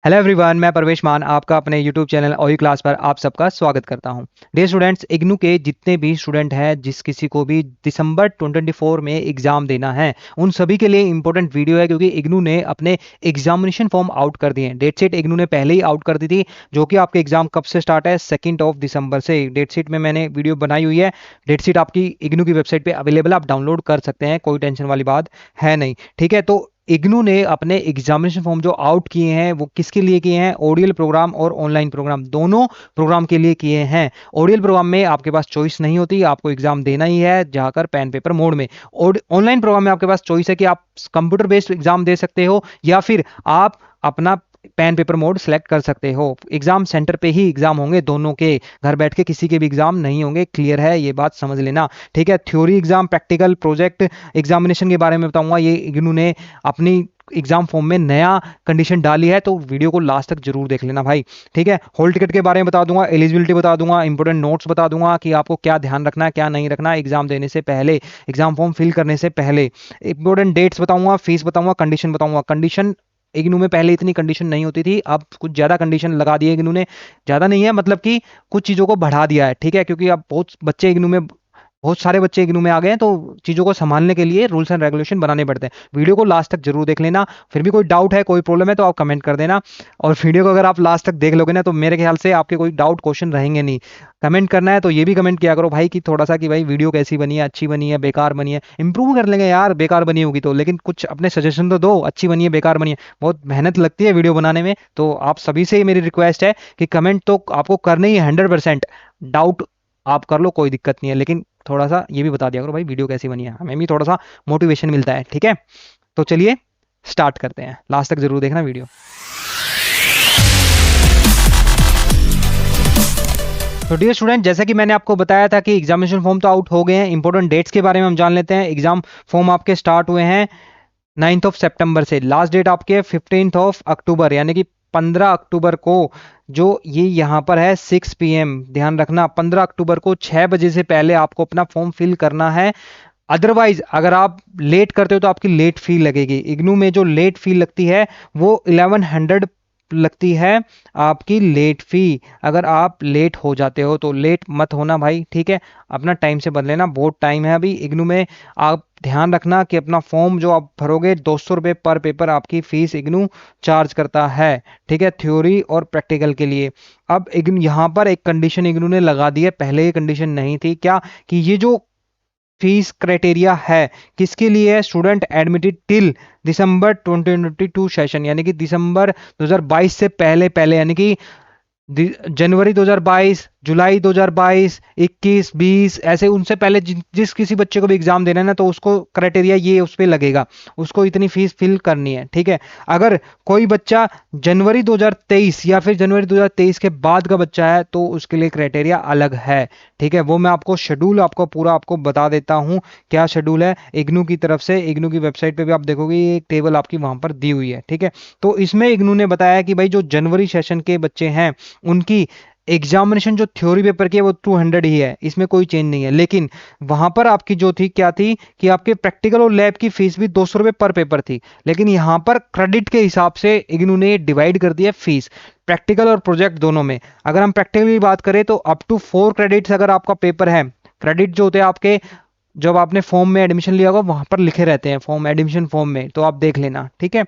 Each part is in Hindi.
हेलो एवरीवन, मैं परवेश मान आपका अपने यूट्यूब चैनल ओयू क्लास पर आप सबका स्वागत करता हूं। डियर स्टूडेंट्स, इग्नू के जितने भी स्टूडेंट हैं, जिस किसी को भी दिसंबर 2024 में एग्जाम देना है, उन सभी के लिए इंपॉर्टेंट वीडियो है, क्योंकि इग्नू ने अपने एग्जामिनेशन फॉर्म आउट कर दिए हैं। डेट शीट इग्नू ने पहले ही आउट कर दी थी, जो कि आपके एग्जाम कब से स्टार्ट है, 2 दिसंबर से। डेट शीट में मैंने वीडियो बनाई हुई है। डेट शीट आपकी इग्नू की वेबसाइट पर अवेलेबल, आप डाउनलोड कर सकते हैं, कोई टेंशन वाली बात है नहीं। ठीक है, तो इग्नू ने अपने एग्जामिनेशन फॉर्म जो आउट किए हैं वो किसके लिए किए हैं? ओडीएल प्रोग्राम और ऑनलाइन प्रोग्राम, दोनों प्रोग्राम के लिए किए हैं। ओडीएल प्रोग्राम में आपके पास चॉइस नहीं होती, आपको एग्जाम देना ही है जाकर पेन पेपर मोड में। और ऑनलाइन प्रोग्राम में आपके पास चॉइस है कि आप कंप्यूटर बेस्ड एग्जाम दे सकते हो या फिर आप अपना पेन पेपर मोड सेलेक्ट कर सकते हो। एग्जाम सेंटर पे ही एग्जाम होंगे दोनों के, घर बैठ के किसी के भी एग्जाम नहीं होंगे। क्लियर है, ये बात समझ लेना। ठीक है, theory exam, practical, project examination के बारे में बताऊंगा। ये इग्नू ने अपनी एग्जाम फॉर्म में नया कंडीशन डाली है, तो वीडियो को लास्ट तक जरूर देख लेना भाई। ठीक है, हॉल टिकट के बारे में बता दूंगा, एलिजिबिलिटी बता दूंगा, इंपोर्टेंट नोट्स बता दूंगा कि आपको क्या ध्यान रखना है, क्या नहीं रखना है एग्जाम देने से पहले, एग्जाम फॉर्म फिल करने से पहले। इंपोर्टेंट डेट्स बताऊंगा, फीस बताऊंगा, कंडीशन बताऊंगा। कंडीशन इग्नू में पहले इतनी कंडीशन नहीं होती थी, अब कुछ ज्यादा कंडीशन लगा दी है इग्नू ने। ज्यादा नहीं है, मतलब कि कुछ चीजों को बढ़ा दिया है। ठीक है, क्योंकि अब बहुत सारे बच्चे इग्नू में आ गए हैं, तो चीजों को संभालने के लिए रूल्स एंड रेगुलेशन बनाने पड़ते हैं। वीडियो को लास्ट तक जरूर देख लेना। फिर भी कोई डाउट है, कोई प्रॉब्लम है, तो आप कमेंट कर देना। और वीडियो को अगर आप लास्ट तक देख लोगे ना, तो मेरे ख्याल से आपके कोई डाउट क्वेश्चन रहेंगे नहीं। कमेंट करना है तो ये भी कमेंट किया करो भाई, कि थोड़ा सा कि भाई वीडियो कैसी बनी है, अच्छी बनी है, बेकार बनी है। इंप्रूव कर लेंगे यार, बेकार बनी होगी तो, लेकिन कुछ अपने सजेशन तो दो, अच्छी बनी है, बेकार बनी है। बहुत मेहनत लगती है वीडियो बनाने में, तो आप सभी से मेरी रिक्वेस्ट है कि कमेंट तो आपको करना ही है 100%। डाउट आप कर लो, कोई दिक्कत नहीं है, लेकिन थोड़ा सा ये भी बता दिया करो भाई वीडियो कैसी बनी है, हमें भी थोड़ा सा मोटिवेशन मिलता है। ठीक है, तो चलिए स्टार्ट करते हैं। लास्ट तक जरूर देखना वीडियो। तो डियर स्टूडेंट, जैसा कि मैंने आपको बताया था कि एग्जामिनेशन फॉर्म तो आउट हो गए हैं। इंपॉर्टेंट डेट्स के बारे में हम जान लेते हैं। एग्जाम फॉर्म आपके स्टार्ट हुए हैं 9 से। लास्ट डेट आपके 15 यानी कि 15 को, जो ये यहाँ पर है 6 PM। ध्यान रखना, 15 को 6 बजे से पहले आपको अपना फॉर्म फिल करना है। अदरवाइज अगर आप लेट करते हो तो आपकी लेट फी लगेगी। इग्नू में जो लेट फी लगती है वो 1100 लगती है आपकी लेट फी। अगर आप लेट हो जाते हो तो लेट मत होना भाई। ठीक है, अपना टाइम से बदल लेना, बहुत टाइम है अभी इग्नू में। आप ध्यान रखना कि अपना फॉर्म जो आप भरोगे, 200 रुपये पर पेपर आपकी फीस इग्नू चार्ज करता है। ठीक है, थ्योरी और प्रैक्टिकल के लिए। अब इग्नू यहाँ पर एक कंडीशन इग्नू ने लगा दी है, पहले ये कंडीशन नहीं थी। क्या? कि ये जो फीस क्राइटेरिया है किसके लिए है? स्टूडेंट एडमिटेड टिल दिसंबर 2022 सेशन, यानी कि दिसंबर 2022 से पहले पहले, यानी कि जनवरी 2022, जुलाई 2022, 21, 20, ऐसे उनसे पहले जिस किसी बच्चे को भी एग्जाम देना है ना, तो उसको क्राइटेरिया ये उस पर लगेगा, उसको इतनी फीस फिल करनी है। ठीक है, अगर कोई बच्चा जनवरी 2023 या फिर जनवरी 2023 के बाद का बच्चा है तो उसके लिए क्राइटेरिया अलग है। ठीक है, वो मैं आपको शेड्यूल आपको पूरा आपको बता देता हूं, क्या शेड्यूल है इग्नू की तरफ से। इग्नू की वेबसाइट पे भी आप देखोगे, ये एक टेबल आपकी वहां पर दी हुई है। ठीक है, तो इसमें इग्नू ने बताया कि भाई जो जनवरी सेशन के बच्चे हैं उनकी एग्जामिनेशन जो थ्योरी पेपर की है वो 200 ही है, इसमें कोई चेंज नहीं है। लेकिन वहां पर आपकी जो थी क्या थी कि आपके प्रैक्टिकल और लैब की फीस भी 200 रुपये पर पेपर थी। लेकिन यहां पर क्रेडिट के हिसाब से इग्नू ने डिवाइड कर दिया फीस, प्रैक्टिकल और प्रोजेक्ट दोनों में। अगर हम प्रैक्टिकल की बात करें तो अप टू 4 क्रेडिट्स अगर आपका पेपर है, क्रेडिट जो होते हैं आपके, जब आपने फॉर्म में एडमिशन लिया होगा वहां पर लिखे रहते हैं फॉर्म, एडमिशन फॉर्म में, तो आप देख लेना। ठीक है,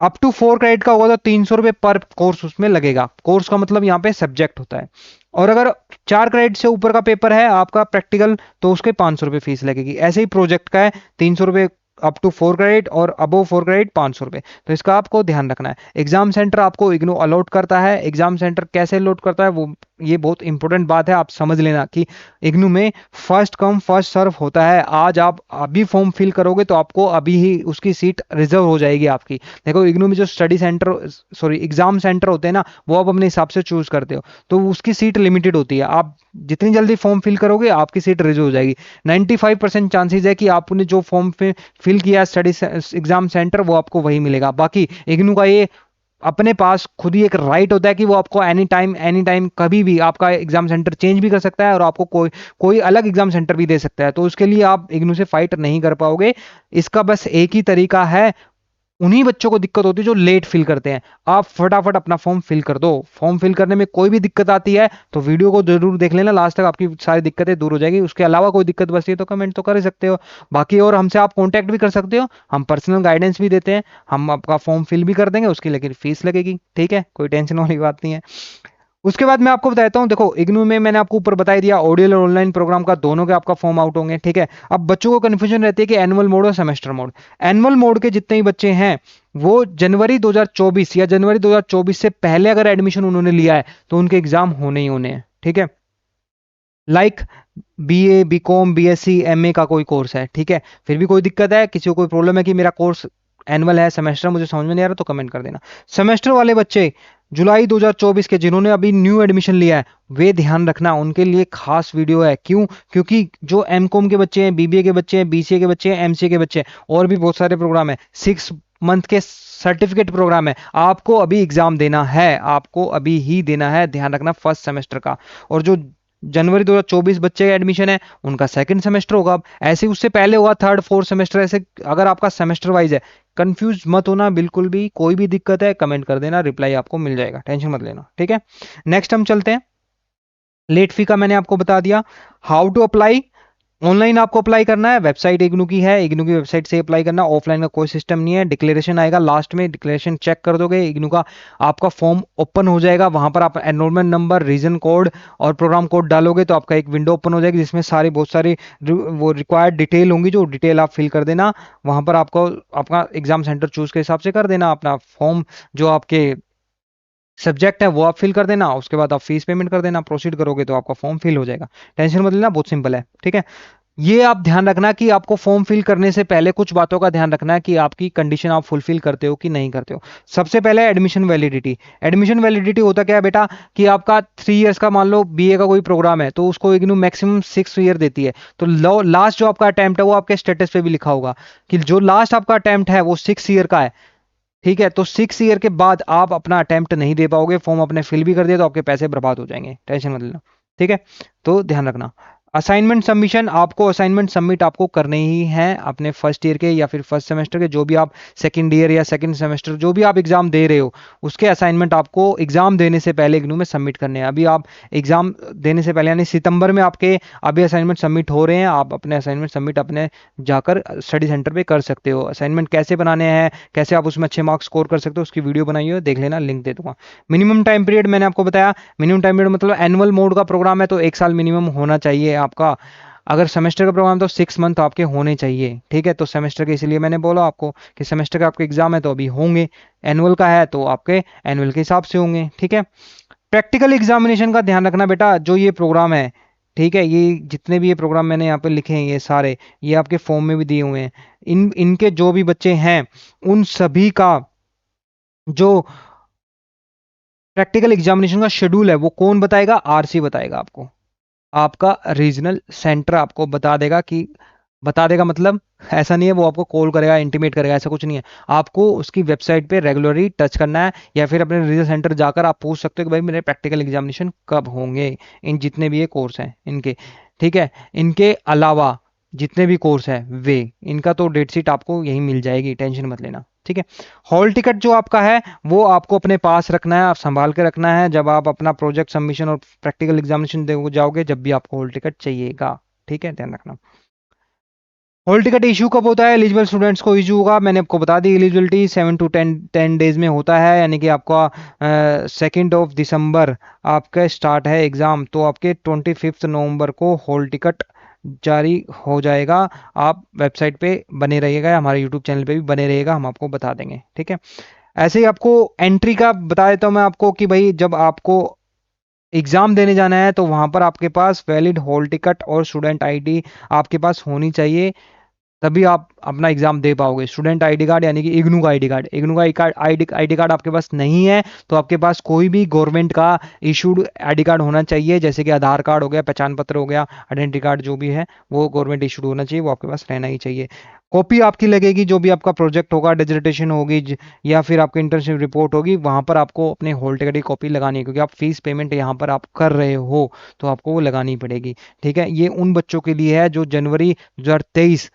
अप टू 4 क्रेडिट का होगा तो 300 रुपये पर कोर्स उसमें लगेगा। कोर्स का मतलब यहाँ पे सब्जेक्ट होता है। और अगर 4 क्रेडिट से ऊपर का पेपर है आपका प्रैक्टिकल, तो उसके 500 रुपये फीस लगेगी। ऐसे ही प्रोजेक्ट का है 300 रुपये अप टू 4 क्रेडिट, और अबव 4 क्रेडिट 500 रुपये। तो इसका आपको ध्यान रखना है। एग्जाम सेंटर आपको इग्नू अलॉट करता है। एग्जाम सेंटर कैसे अलॉट करता है, वो ये बहुत इंपॉर्टेंट बात है, आप समझ लेना कि इग्नू में फर्स्ट कम फर्स्ट सर्व होता है। आज आप अभी फॉर्म फिल करोगे तो आपको अभी ही उसकी सीट रिजर्व हो जाएगी आपकी। देखो, इग्नू में जो study centre, sorry exam centre होते हैं ना, वो आप अपने हिसाब से चूज करते हो, तो उसकी सीट लिमिटेड होती है। आप जितनी जल्दी फॉर्म फिल करोगे आपकी सीट रिजर्व हो जाएगी। 95% चांसेस है कि आपने जो फॉर्म फिल किया स्टडी एग्जाम सेंटर, वो आपको वही मिलेगा। बाकी इग्नू का ये अपने पास खुद ही एक राइट होता है कि वो आपको एनी टाइम कभी भी आपका एग्जाम सेंटर चेंज भी कर सकता है और आपको कोई कोई अलग एग्जाम सेंटर भी दे सकता है। तो उसके लिए आप इग्नू से फाइट नहीं कर पाओगे। इसका बस एक ही तरीका है, उन्हीं बच्चों को दिक्कत होती है जो लेट फिल करते हैं। आप फटाफट अपना फॉर्म फिल कर दो। फॉर्म फिल करने में कोई भी दिक्कत आती है तो वीडियो को जरूर देख लेना लास्ट तक, आपकी सारी दिक्कतें दूर हो जाएगी। उसके अलावा कोई दिक्कत बचती है तो कमेंट तो कर ही सकते हो। बाकी और हमसे आप कॉन्टैक्ट भी कर सकते हो, हम पर्सनल गाइडेंस भी देते हैं। हम आपका फॉर्म फिल भी कर देंगे, उसकी लेकिन फीस लगेगी, ठीक है, कोई टेंशन वाली बात नहीं है। उसके बाद मैं आपको बताता हूं, देखो इग्नू में मैंने आपको ऊपर बता ही दिया, ऑडियो और ऑनलाइन प्रोग्राम का दोनों के आपका फॉर्म आउट होंगे, ठीक है। अब बच्चों को कंफ्यूजन रहती है कि एनुअल मोड और सेमेस्टर मोड। एनुअल मोड के जितने ही बच्चे हैं वो जनवरी 2024 या जनवरी 2024 से पहले अगर एडमिशन उन्होंने लिया है तो उनके एग्जाम होने ही होने हैं, ठीक है। Like BA, BCom, BSc, MA का कोई कोर्स है, ठीक है। फिर भी कोई दिक्कत है, किसी को कोई प्रॉब्लम है कि मेरा कोर्स एनुअल है, सेमेस्टर मुझे समझ में नहीं आ रहा, तो कमेंट कर देना। सेमेस्टर वाले बच्चे जुलाई 2024 के जिन्होंने अभी न्यू एडमिशन लिया है, वे ध्यान रखना, उनके लिए खास वीडियो है। क्यों? क्योंकि जो एमकॉम के बच्चे हैं, बीबीए के बच्चे हैं, बीसीए के बच्चे हैं, एमसीए के बच्चे हैं, और भी बहुत सारे प्रोग्राम है, 6 मंथ के सर्टिफिकेट प्रोग्राम है, आपको अभी एग्जाम देना है, आपको अभी ही देना है, ध्यान रखना, फर्स्ट सेमेस्टर का। और जो जनवरी 2024 बच्चे का एडमिशन है उनका सेकंड सेमेस्टर होगा, अब ऐसे उससे पहले होगा थर्ड फोर्थ सेमेस्टर, ऐसे अगर आपका सेमेस्टर वाइज है। कंफ्यूज मत होना बिल्कुल भी, कोई भी दिक्कत है कमेंट कर देना, रिप्लाई आपको मिल जाएगा, टेंशन मत लेना, ठीक है। नेक्स्ट हम चलते हैं, लेट फी का मैंने आपको बता दिया। हाउ टू अप्लाई, ऑनलाइन आपको अप्लाई करना है, वेबसाइट इग्नू की है, इग्नू की वेबसाइट से अप्लाई करना, ऑफलाइन का कोई सिस्टम नहीं है। डिक्लेरेशन आएगा लास्ट में, डिक्लेरेशन चेक कर दोगे, इग्नू का आपका फॉर्म ओपन हो जाएगा, वहां पर आप एनरोलमेंट नंबर, रीजन कोड और प्रोग्राम कोड डालोगे तो आपका एक विंडो ओपन हो जाएगी जिसमें सारी बहुत सारी वो रिक्वायर्ड डिटेल होंगी, जो डिटेल आप फिल कर देना। वहां पर आपको अपना एग्जाम सेंटर चूज के हिसाब से कर देना, अपना फॉर्म जो आपके सब्जेक्ट है वो आप फिल कर देना, उसके बाद आप फीस पेमेंट कर देना, प्रोसीड करोगे तो आपका फॉर्म फिल हो जाएगा, टेंशन मत लेना, बहुत सिंपल है, ठीक है। ये आप ध्यान रखना कि आपको फॉर्म फिल करने से पहले कुछ बातों का ध्यान रखना है कि आपकी कंडीशन आप फुलफिल करते हो कि नहीं करते हो। सबसे पहले एडमिशन वैलिडिटी। एडमिशन वैलिडिटी होता क्या है बेटा, कि आपका 3 इयर्स का मान लो बीए का कोई प्रोग्राम है तो उसको इग्नू मैक्सिमम 6 ईयर देती है, तो लास्ट जो आपका अटेम्प्ट है वो आपके स्टेटस पे भी लिखा होगा कि जो लास्ट आपका अटेम्प्ट है वो 6 ईयर का है, ठीक है। तो 6 ईयर के बाद आप अपना अटेम्प्ट नहीं दे पाओगे, फॉर्म अपने फिल भी कर दिया तो आपके पैसे बर्बाद हो जाएंगे, टेंशन मत लेना, ठीक है। तो ध्यान रखना। असाइनमेंट सबमिशन, आपको असाइनमेंट सबमिट आपको करने ही है अपने फर्स्ट ईयर के या फिर फर्स्ट सेमेस्टर के, जो भी आप सेकंड ईयर या सेकंड सेमेस्टर जो भी आप एग्जाम दे रहे हो उसके असाइनमेंट आपको एग्जाम देने से पहले इग्नू में सबमिट करने हैं। अभी आप एग्जाम देने से पहले यानी सितंबर में आपके अभी असाइनमेंट सबमिट हो रहे हैं, आप अपने असाइनमेंट सबमिट अपने जाकर स्टडी सेंटर पे कर सकते हो। असाइनमेंट कैसे बनाने हैं, कैसे आप उसमें अच्छे मार्क्स स्कोर कर सकते हो, उसकी वीडियो बनाई हो, देख लेना, लिंक दे दूंगा। मिनिमम टाइम पीरियड मैंने आपको बताया, मिनिमम टाइम पीरियड मतलब एनुअल मोड का प्रोग्राम है तो 1 साल मिनिमम होना चाहिए आपका। अगर सेमेस्टर का प्रोग्राम तो 6 मंथ आपके होने चाहिए, ठीक है। तो सेमेस्टर के इसलिए मैंने बोला आपको कि सेमेस्टर का आपके एग्जाम है तो अभी होंगे, एनुअल का है तो आपके एनुअल के हिसाब से होंगे, ठीक है। प्रैक्टिकल एग्जामिनेशन का ध्यान रखना बेटा, जो ये प्रोग्राम है, ठीक है, ये जितने भी ये प्रोग्राम मैंने यहाँ पे लिखे हैं ये सारे, ये आपके फॉर्म में भी दिए हुए हैं। इनके जो भी बच्चे हैं उन सभी का जो प्रैक्टिकल एग्जामिनेशन का शेड्यूल है वो कौन बताएगा, आरसी बताएगा आपको। आपका रीजनल सेंटर आपको बता देगा कि, बता देगा मतलब ऐसा नहीं है वो आपको कॉल करेगा, इंटीमेट करेगा, ऐसा कुछ नहीं है। आपको उसकी वेबसाइट पे रेगुलरली टच करना है या फिर अपने रीजनल सेंटर जाकर आप पूछ सकते हो कि भाई मेरे प्रैक्टिकल एग्जामिनेशन कब होंगे, इन जितने भी ये कोर्स हैं इनके, ठीक है। इनके अलावा जितने भी कोर्स है वे, इनका तो डेट शीट आपको यही मिल जाएगी, टेंशन मत लेना, ठीक है। हॉल टिकट जो आपका है वो आपको अपने पास रखना है, आप संभाल के रखना है, जब आप अपना प्रोजेक्ट सबमिशन और प्रैक्टिकल एग्जामिनेशन देने जाओगे जब भी आपको हॉल टिकट चाहिएगा, ठीक है, ध्यान रखना। हॉल टिकट इशू कब होता है, एलिजिबल स्टूडेंट्स को इशू होगा, मैंने आपको बता दी एलिजिबिलिटी 7 to 10 डेज में होता है, यानी कि आपका 2 दिसंबर आपका स्टार्ट है एग्जाम, तो आपके 25 नवंबर को हॉल टिकट जारी हो जाएगा। आप वेबसाइट पे बने रहिएगा या हमारे यूट्यूब चैनल पे भी बने रहिएगा, हम आपको बता देंगे, ठीक है। ऐसे ही आपको एंट्री का बता देता हूँ मैं आपको कि भाई जब आपको एग्जाम देने जाना है तो वहां पर आपके पास वैलिड हॉल टिकट और स्टूडेंट आईडी आपके पास होनी चाहिए, तभी आप अपना एग्जाम दे पाओगे। स्टूडेंट आईडी कार्ड यानी कि इग्नू का आईडी कार्ड, इग्नू का आईडी कार्ड आपके पास नहीं है तो आपके पास कोई भी गवर्नमेंट का इशूड आईडी कार्ड होना चाहिए, जैसे कि आधार कार्ड हो गया, पहचान पत्र हो गया, आइडेंटिटी कार्ड जो भी है वो गवर्नमेंट इशूड होना चाहिए, वो आपके पास रहना ही चाहिए। कॉपी आपकी लगेगी, जो भी आपका प्रोजेक्ट होगा, डिसर्टेशन होगी या फिर आपकी इंटर्नशिप रिपोर्ट होगी, वहां पर आपको अपने हॉल टिकट की कॉपी लगानी है, क्योंकि आप फीस पेमेंट यहाँ पर आप कर रहे हो तो आपको वो लगानी पड़ेगी, ठीक है। ये उन बच्चों के लिए है जो जनवरी 2023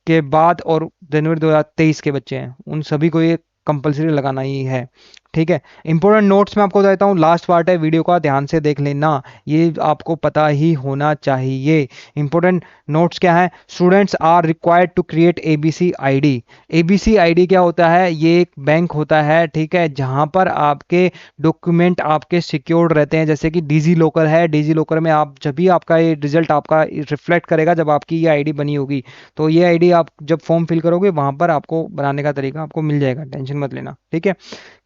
के बाद और जनवरी 2023 के बच्चे हैं, उन सभी को ये कंपलसरी लगाना ही है। ठीक है, इंपॉर्टेंट नोट्स मैं आपको देता हूँ, लास्ट पार्ट है वीडियो का, ध्यान से देख लेना, ये आपको पता ही होना चाहिए। इंपॉर्टेंट नोट्स क्या है? Students are required to create ABC ID. ABC ID क्या होता है? ये एक बैंक होता है, ठीक है, जहां पर आपके डॉक्यूमेंट आपके सिक्योर्ड रहते हैं, जैसे कि डिजी लॉकर है। डिजी लॉकर में आप जब भी आपका ये रिजल्ट आपका रिफ्लेक्ट करेगा जब आपकी ये आईडी बनी होगी, तो ये आईडी आप जब फॉर्म फिल करोगे वहां पर आपको बनाने का तरीका आपको मिल जाएगा, टेंशन मत लेना। ठीक है,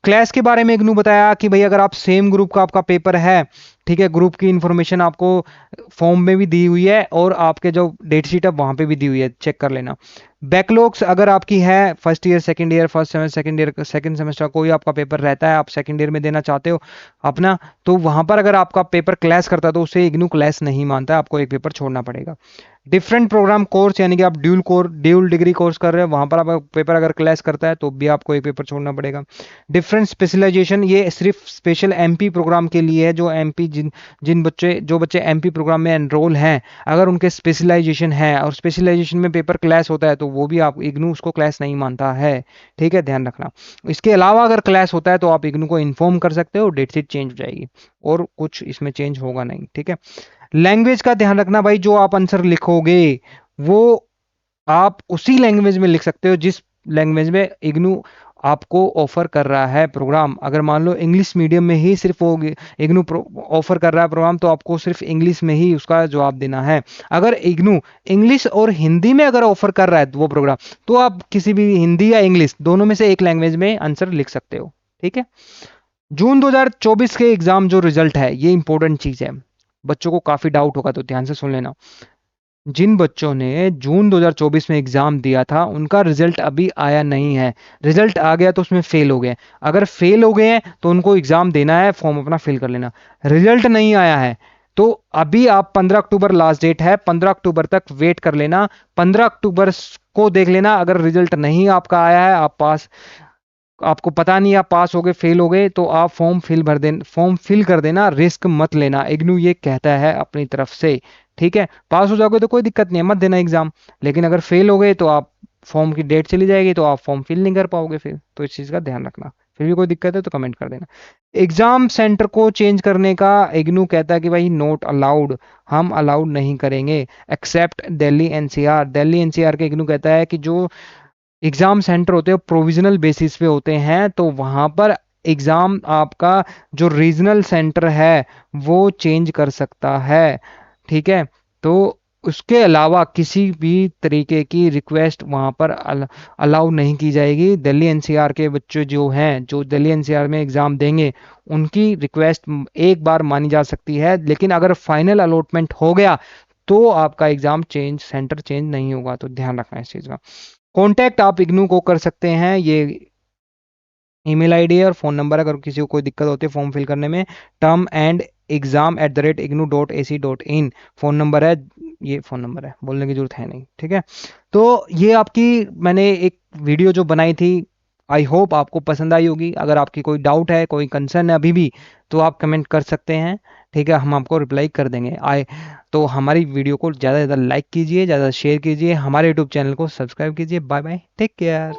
क्लास के बारे में इग्नू बताया कि भाई अगर आप सेम ग्रुप का आपका पेपर है, ठीक है, ग्रुप की इंफॉर्मेशन आपको फॉर्म में भी दी हुई है और आपके जो डेट शीट है वहां पे भी दी हुई है, चेक कर लेना। बैकलॉग्स अगर आपकी है first year second year, first semester second year second semester कोई आपका पेपर रहता है, आप सेकंड ईयर में देना चाहते हो अपना, तो वहां पर अगर आपका पेपर क्लैश करता है तो उसे इग्नू क्लैश नहीं मानता है, आपको एक पेपर छोड़ना पड़ेगा। डिफरेंट प्रोग्राम कोर्स, यानी कि आप ड्यूल डिग्री कोर्स कर रहे हो, वहां पर आप पेपर अगर क्लैश करता है तो भी आपको एक पेपर छोड़ना पड़ेगा। डिफरेंट स्पेशलाइजेशन, ये सिर्फ स्पेशल एमपी प्रोग्राम के लिए है, जो एमपी जो बच्चे एमपी प्रोग्राम में एनरोल हैं, अगर उनके स्पेशलाइजेशन है और स्पेशलाइजेशन में पेपर क्लैश होता है तो वो भी आप इग्नू उसको क्लैश नहीं मानता है। ठीक है, ध्यान रखना। इसके अलावा अगर क्लैश होता है तो आप इग्नू को इन्फॉर्म कर सकते हो, डेट शीट चेंज हो जाएगी और कुछ इसमें चेंज होगा नहीं। ठीक है, लैंग्वेज का ध्यान रखना भाई, जो आप आंसर लिखोगे वो आप उसी लैंग्वेज में लिख सकते हो जिस लैंग्वेज में इग्नू आपको ऑफर कर रहा है प्रोग्राम। अगर मान लो इंग्लिश मीडियम में ही सिर्फ वो इग्नू ऑफर कर रहा है प्रोग्राम, तो आपको सिर्फ इंग्लिश में ही उसका जवाब देना है। अगर इग्नू इंग्लिश और हिंदी में अगर ऑफर कर रहा है वो प्रोग्राम, तो आप किसी भी हिंदी या इंग्लिश दोनों में से एक लैंग्वेज में आंसर लिख सकते हो। ठीक है, जून 2024 के एग्जाम जो रिजल्ट है, ये इंपॉर्टेंट चीज है, बच्चों को काफी डाउट होगा तो ध्यान से सुन लेना। जिन बच्चों ने जून 2024 में एग्जाम दिया था उनका रिजल्ट अभी आया नहीं है। रिजल्ट आ गया तो उसमें फेल हो गए, अगर फेल हो गए हैं तो उनको एग्जाम देना है, फॉर्म अपना फिल कर लेना। रिजल्ट नहीं आया है तो अभी आप 15 अक्टूबर लास्ट डेट है, 15 अक्टूबर तक वेट कर लेना। 15 अक्टूबर को देख लेना, अगर रिजल्ट नहीं आपका आया है, आप पास, आपको पता नहीं आप पास हो गए फेल हो गए, तो आप फॉर्म फिल कर देना, रिस्क मत लेना, इग्नू ये कहता है अपनी तरफ से। ठीक है, पास हो जाओगे तो कोई दिक्कत नहीं है, मत देना एग्जाम, लेकिन अगर फेल हो गए तो आप फॉर्म की डेट चली जाएगी तो आप फॉर्म फिल नहीं कर पाओगे फिर, तो इस चीज का ध्यान रखना। फिर भी कोई दिक्कत है तो कमेंट कर देना। एग्जाम सेंटर को चेंज करने का इग्नू कहता है कि भाई नॉट अलाउड, हम अलाउड नहीं करेंगे except Delhi NCR. Delhi NCR के इग्नू कहता है कि जो एग्जाम सेंटर होते हैं प्रोविजनल बेसिस पे होते हैं, तो वहां पर एग्जाम आपका जो रीजनल सेंटर है वो चेंज कर सकता है। ठीक है, तो उसके अलावा किसी भी तरीके की रिक्वेस्ट वहां पर अलाउ नहीं की जाएगी। दिल्ली एनसीआर के बच्चे जो हैं, जो दिल्ली एनसीआर में एग्जाम देंगे, उनकी रिक्वेस्ट एक बार मानी जा सकती है, लेकिन अगर फाइनल अलॉटमेंट हो गया तो आपका एग्जाम चेंज सेंटर चेंज नहीं होगा, तो ध्यान रखना इस चीज का। कांटेक्ट आप इग्नू को कर सकते हैं, ये ईमेल आईडी है और फोन नंबर, अगर किसी को कोई दिक्कत होती है फॉर्म फिल करने में, term@ignu.ac.in फोन नंबर है, ये फोन नंबर है, बोलने की जरूरत है नहीं। ठीक है, तो ये आपकी मैंने एक वीडियो जो बनाई थी, आई होप आपको पसंद आई होगी। अगर आपकी कोई डाउट है, कोई कंसर्न है अभी भी, तो आप कमेंट कर सकते हैं। ठीक है, हम आपको रिप्लाई कर देंगे। तो हमारी वीडियो को ज़्यादा से ज़्यादा लाइक कीजिए, ज़्यादा शेयर कीजिए, हमारे यूट्यूब चैनल को सब्सक्राइब कीजिए। Bye bye, take care.